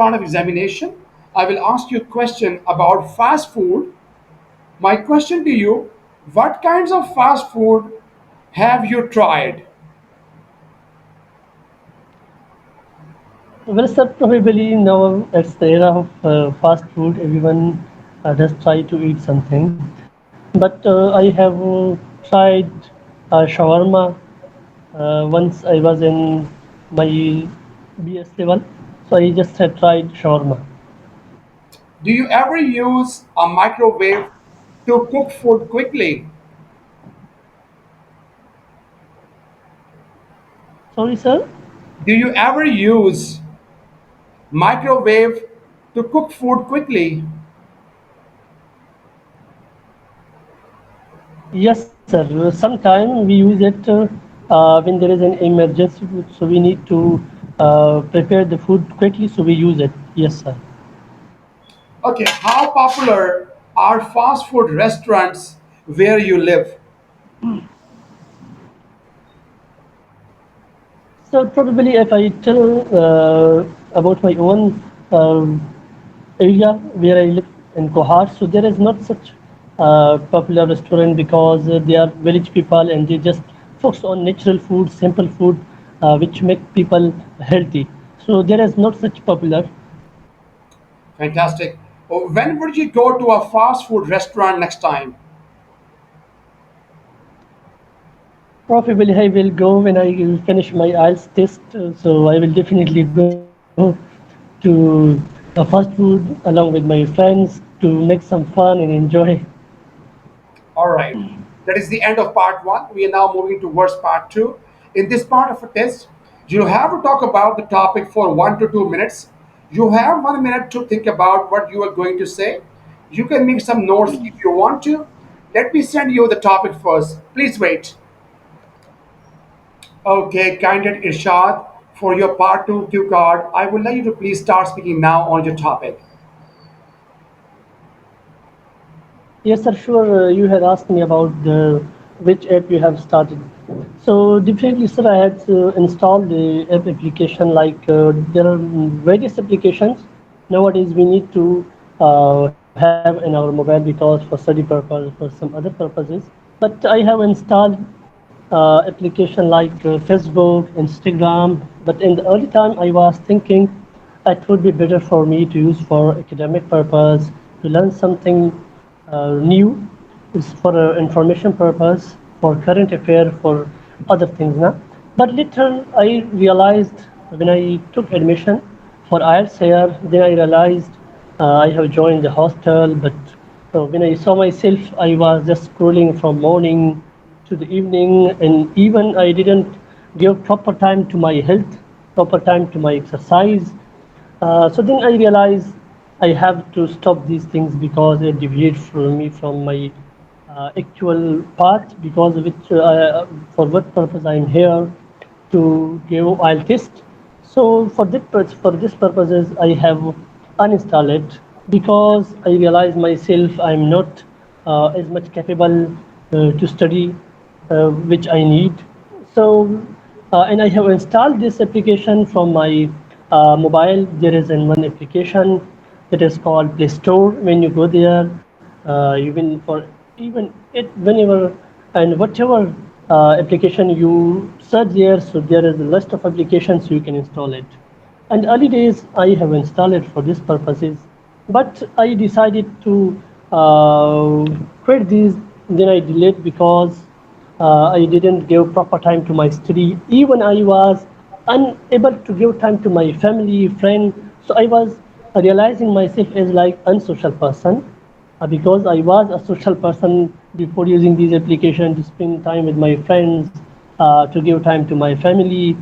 part of examination, I will ask you a question about fast food. My question to you, what kinds of fast food have you tried? Well, sir, probably now it's the era of fast food. Everyone does try to eat something. But I have tried shawarma once I was in my BS level. So I just had tried shawarma. Do you ever use a microwave to cook food quickly? Sorry, sir. Do you ever use microwave to cook food quickly? Yes, sir. Sometimes we use it when there is an emergency, so we need to prepare the food quickly, so we use it. Yes, sir. Okay, how popular are fast food restaurants where you live? So probably if I tell about my own area where I live in Kohar, so there is not such popular restaurant because they are village people and they just focus on natural food, simple food, which make people healthy. So there is not such popular. Fantastic. Oh, when would you go to a fast food restaurant next time? Probably I will go when I will finish my IELTS test. So I will definitely go to fast food along with my friends to make some fun and enjoy. All right. That is the end of part one. We are now moving towards part two. In this part of a test, you have to talk about the topic for 1 to 2 minutes. You have 1 minute to think about what you are going to say. You can make some notes if you want to. Let me send you the topic first. Please wait. Okay, candidate Irshad, for your part two cue card, I would like you to please start speaking now on your topic. Yes, sir, sure. You had asked me about the which app you have started. So definitely, sir, I had installed the app application. Like there are various applications nowadays we need to have in our mobile because for study purpose, for some other purposes. But I have installed application like Facebook, Instagram. But in the early time, I was thinking it would be better for me to use for academic purpose to learn something new is for information purpose, for current affair, for other things now. But later I realized when I took admission for IELTS here, then I realized I have joined the hostel. But when I saw myself, I was just scrolling from morning to the evening, and even I didn't give proper time to my health, proper time to my exercise. So then I realized I have to stop these things because they deviate from me from my actual path because of which for what purpose I am here to give oil test. So for this purposes I have uninstalled it because I realize myself I am not as much capable to study which I need. So, and I have installed this application from my mobile. There is in one application that is called Play Store. When you go there, even for even it whenever and whatever application you search there, so there is a list of applications you can install it. And early days, I have installed it for these purposes, but I decided to quit these. Then I delayed because I didn't give proper time to my study. Even I was unable to give time to my family, friend. So I was realizing myself as like unsocial person because I was a social person before using these applications to spend time with my friends, to give time to my family,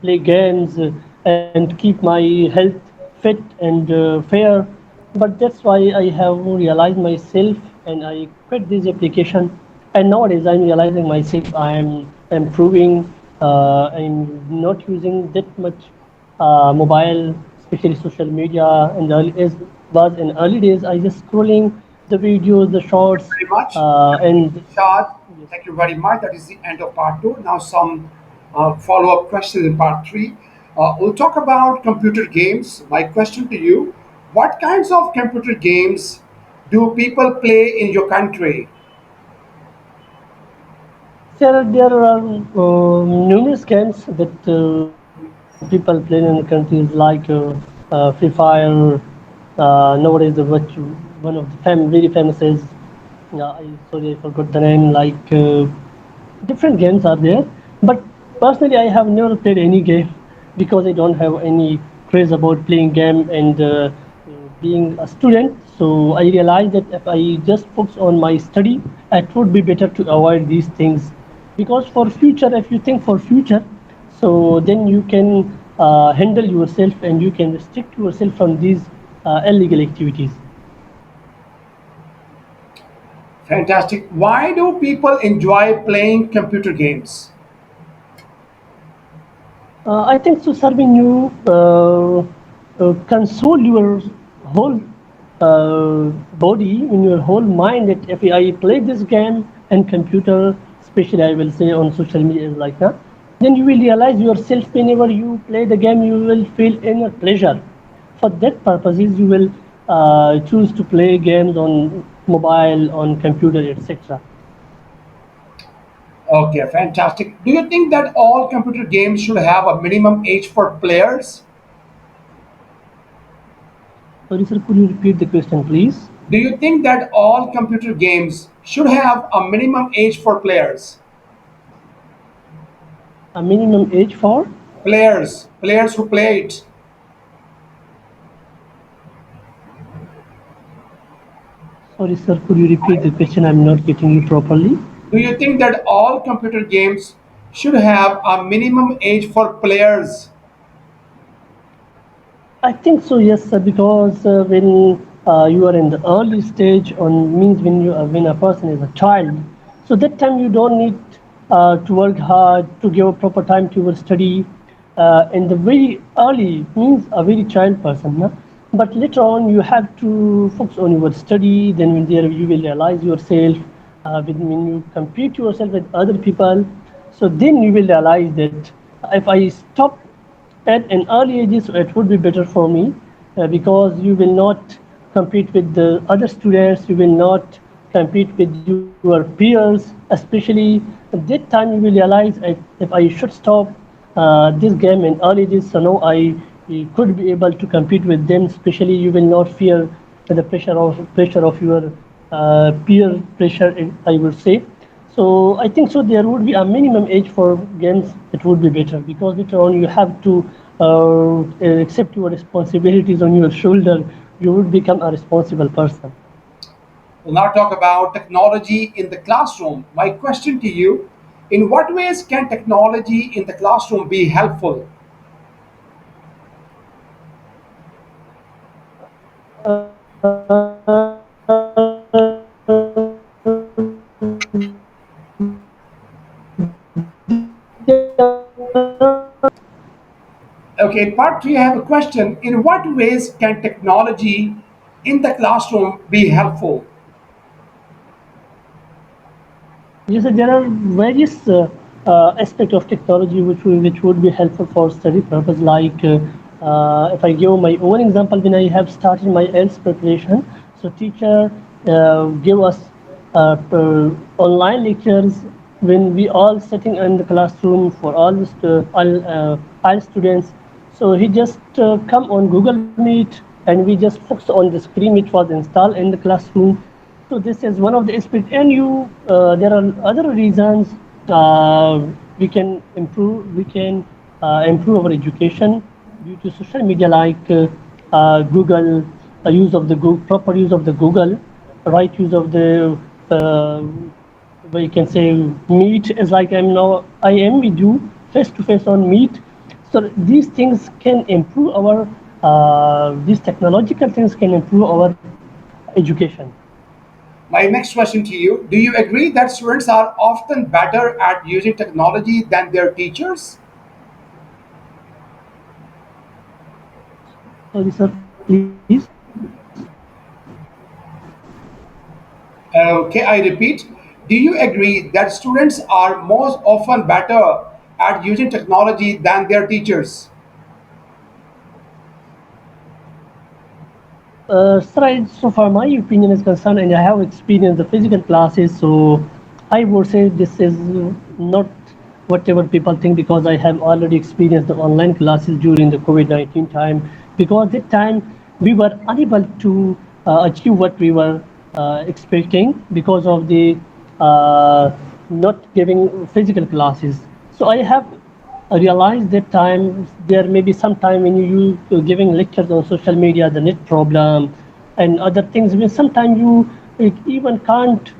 play games, and keep my health fit and fair. But that's why I have realized myself and I quit this application. And nowadays I'm realizing myself I am improving. I'm not using that much mobile, especially social media. In the early days, was in early days, I just scrolling the videos, the shorts, Very much. and Shad, yes, thank you very much. That is the end of part two. Now, some follow up questions in part three. We'll talk about computer games. My question to you: what kinds of computer games do people play in your country? There are numerous games that people play in countries like Free Fire. Nowadays, one of the very famous is I forgot the name. Different games are there, but personally I have never played any game because I don't have any craze about playing game and being a student. So I realized that if I just focus on my study, it would be better to avoid these things, because for future, if you think for future, so then you can handle yourself and you can restrict yourself from these illegal activities. Fantastic. Why do people enjoy playing computer games? I think so serving you console your whole body, in your whole mind, that if I play this game and computer, especially I will say on social media is like that, then you will realize yourself whenever you play the game, you will feel inner pleasure. For that purposes, you will choose to play games on mobile, on computer, etc. Okay, fantastic. Do you think that all computer games should have a minimum age for players? Sorry, sir, could you repeat the question, please? Do you think that all computer games should have a minimum age for players? A minimum age for? Players who play it. Sorry, sir, could you repeat the question? I'm not getting you properly. Do you think that all computer games should have a minimum age for players? I think so, yes, sir, because when you are in the early stage, on means when a person is a child, so that time you don't need to work hard to give a proper time to your study. In the very early means a very child person, no? But later on you have to focus on your study. Then when there you will realize yourself. When you compete yourself with other people, so then you will realize that if I stop at an early ages, it would be better for me, because you will not compete with the other students, you will not compete with your peers, especially at that time you will realize, if I should stop this game in early ages, so now I could be able to compete with them. Especially you will not fear the pressure of your peer pressure, I would say. So I think so there would be a minimum age for games. It would be better, because later on you have to accept your responsibilities on your shoulder. You would become a responsible person. We'll now talk about technology in the classroom. My question to you: in what ways can technology in the classroom be helpful? Okay, part three, I have a question. In what ways can technology in the classroom be helpful? Yes, sir, there are various aspects of technology which would be helpful for study purpose. If I give my own example, when I have started my IELTS preparation, so teacher give us online lectures when we all sitting in the classroom for all students. So he just come on Google Meet, and we just focus on the screen which was installed in the classroom. So this is one of the aspects, and there are other reasons we can improve. We can improve our education due to social media, Google, use of the Google, proper use of the Google, right use of the we can say Meet, is like I am with you face to face on Meet. So these things can improve our these technological things can improve our education. My next question to you: do you agree that students are often better at using technology than their teachers? Sorry, sir, please. Okay, I repeat. Do you agree that students are most often better at using technology than their teachers? Sir, so far my opinion is concerned, and I have experienced the physical classes, so I would say this is not whatever people think because I have already experienced the online classes during the COVID-19 time. Because that time we were unable to achieve what we were expecting because of the uh, not giving physical classes. So I have realize that time there may be some time when you giving lectures on social media, the net problem and other things. When sometimes you even can't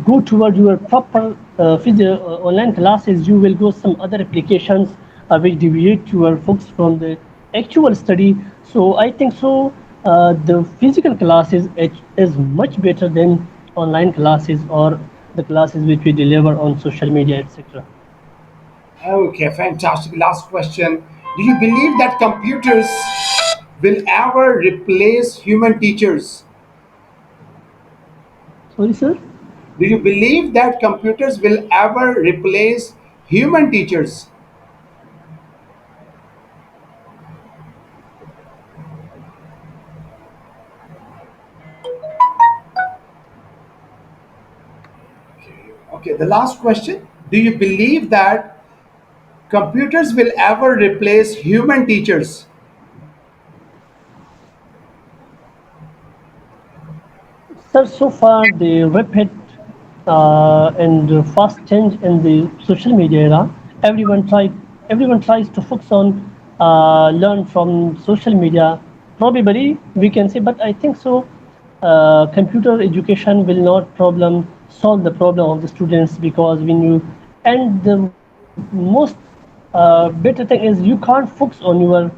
go toward your proper online classes, you will go some other applications which deviate your focus from the actual study. So I think so. The physical classes is much better than online classes or the classes which we deliver on social media, etc. Okay, fantastic. Last question. Do you believe that computers will ever replace human teachers? Sorry, sir. Do you believe that computers will ever replace human teachers? Okay, the last question. Do you believe that computers will ever replace human teachers? Sir, so far the rapid and fast change in the social media era, everyone try everyone tries to focus on learn from social media. Probably we can say, but I think so. Computer education will not problem solve the problem of the students because when you and the most better thing is you can't focus on your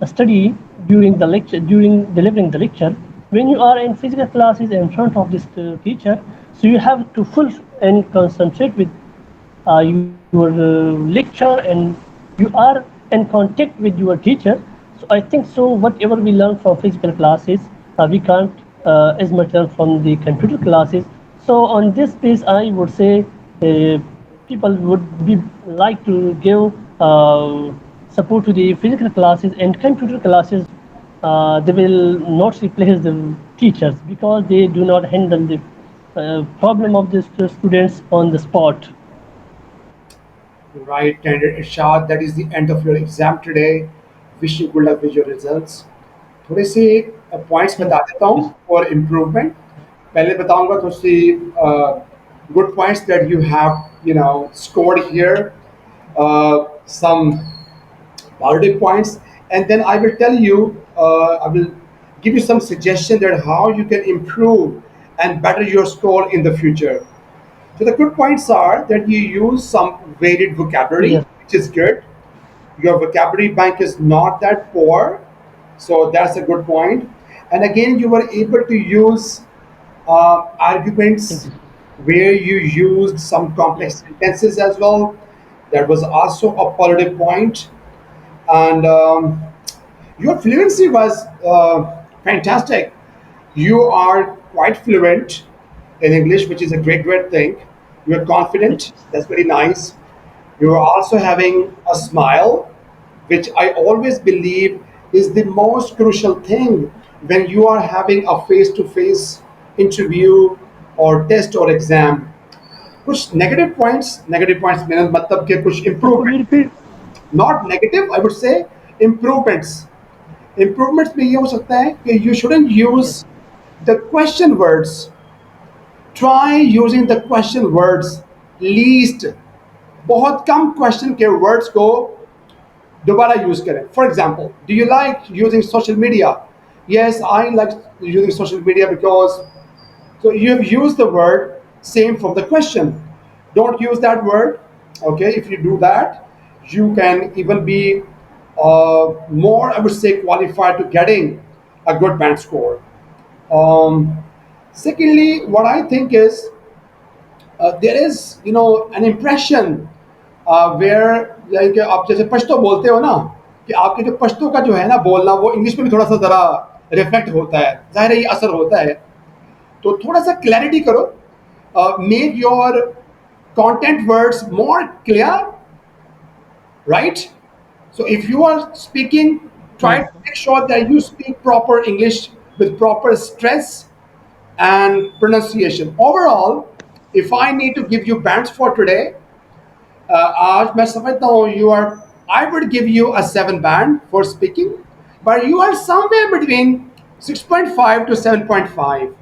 study during the lecture during delivering the lecture when you are in physical classes in front of this teacher, so you have to full and concentrate with your lecture, and you are in contact with your teacher. So I think so whatever we learn from physical classes, we can't as much learn from the computer classes. So on this base I would say people would be like to give support to the physical classes, and computer classes they will not replace the teachers because they do not handle the problem of the students on the spot. Right, and Irshad, that is the end of your exam today. Wish you good luck with your results. थोड़े से points Thank बता देता you. हूँ for improvement. पहले बताऊंगा थोड़ी सी good points that you have, scored here, some positive points, and then I will tell you, I will give you some suggestion that how you can improve and better your score in the future. So the good points are that you use some varied vocabulary, Yes. which is good. Your vocabulary bank is not that poor, so that's a good point. And again, you were able to use Thank arguments you. where you used some Yes. complex sentences as well. That was also a positive point. And your fluency was fantastic. You are quite fluent in English, which is a great, great thing. You're Thank confident. you, That's very nice. You're also having a smile, which I always believe is the most crucial thing when you are having a face to face interview or test or exam. कुछ negative points मेरा मतलब कि कुछ sir. Could you improvement, repeat? Not negative, I would say improvements. Improvements में ये हो सकता है कि you shouldn't use Yes. The question words. Try using the question words least. बहुत कम क्वेश्चन के वर्ड्स को दोबारा यूज करें. For example, do you like using social media? Yes, I like using social media because, so you have used the word same from the question. Don't use that word. Okay, if you do that, you can even be more, I would say, qualified to getting a good band score. Um, Secondly, what I think is there is, an impression where like आप जैसे पश्तो बोलते हो ना, कि आपके जो पश्तो का जो है ना बोलना, वो इंग्लिश में भी थोड़ा सा ज़रा रिफ्लेक्ट होता है, ज़ाहिर है ये असर होता है. तो थोड़ा सा क्लैरिटी करो. Make your content words more clear, right? So if you are speaking, try Yes. to make sure that you speak proper English with proper stress and pronunciation. Overall, if I need to give you bands for today, आज मैं समझता हूँ you are I would give you a 7 band for speaking, but you are somewhere between 6.5 to 7.5,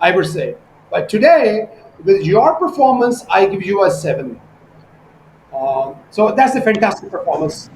I would say. But today, with your performance, I give you a 7. So that's a fantastic performance.